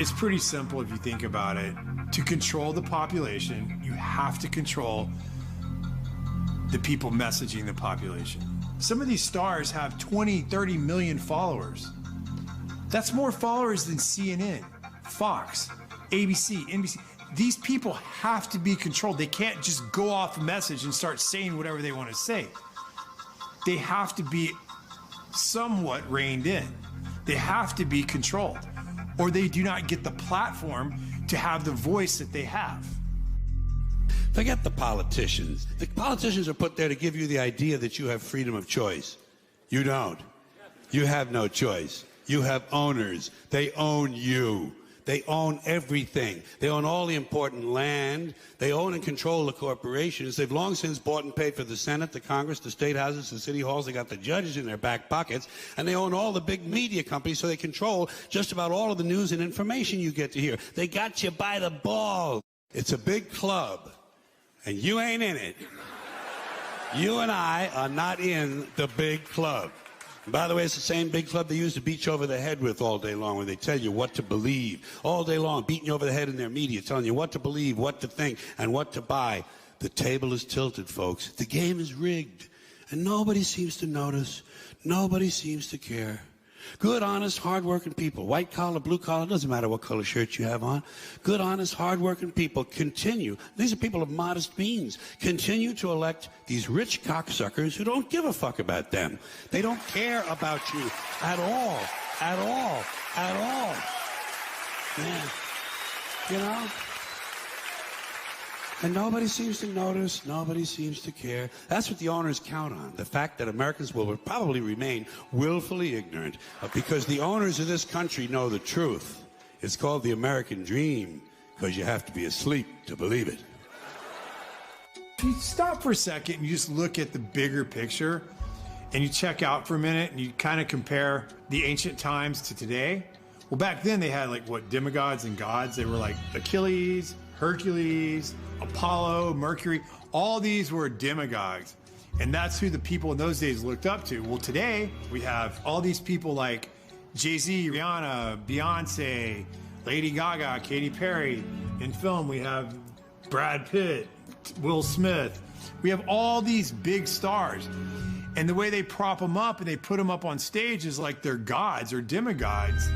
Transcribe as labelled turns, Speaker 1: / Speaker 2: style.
Speaker 1: It's pretty simple if you think about it. To control the population, you have to control the people messaging the population. Some of these stars have 20, 30 million followers. That's more followers than CNN, Fox, ABC, NBC. These people have to be controlled. They can't just go off a message and start saying whatever they want to say. They have to be somewhat reined in. They have to be controlled, or they do not get the platform to have the voice that they have.
Speaker 2: Forget the politicians. The politicians are put there to give you the idea that you have freedom of choice. You don't. You have no choice. You have owners. They own you. They own everything. They own all the important land. They own and control the corporations. They've long since bought and paid for the Senate, the Congress, the state houses, the city halls. They got the judges in their back pockets. And they own all the big media companies, so they control just about all of the news and information you get to hear. They got you by the balls. It's a big club, and you ain't in it. You and I are not in the big club. By the way, it's the same big club they used to beat you over the head with all day long, when they tell you what to believe. All day long, beating you over the head in their media, telling you what to believe, what to think, and what to buy. The table is tilted, folks. The game is rigged. And nobody seems to notice. Nobody seems to care. Good, honest, hard-working people, white collar, blue collar, doesn't matter what color shirt you have on. Good, honest, hard-working people continue. These are people of modest means. Continue to elect these rich cocksuckers who don't give a fuck about them. They don't care about you at all, at all, at all. Man, you know? And nobody seems to notice, nobody seems to care. That's what the owners count on, the fact that Americans will probably remain willfully ignorant because the owners of this country know the truth. It's called the American dream because you have to be asleep to believe it.
Speaker 1: If you stop for a second and you just look at the bigger picture and you check out for a minute and you kind of compare the ancient times to today, well, back then they had like, what, demigods and gods? They were like Achilles, Hercules, Apollo, Mercury. All these were demigods. And that's who the people in those days looked up to. Well, today we have all these people like Jay-Z, Rihanna, Beyonce, Lady Gaga, Katy Perry. In film, we have Brad Pitt, Will Smith. We have all these big stars. And the way they prop them up and they put them up on stage is like they're gods or demigods.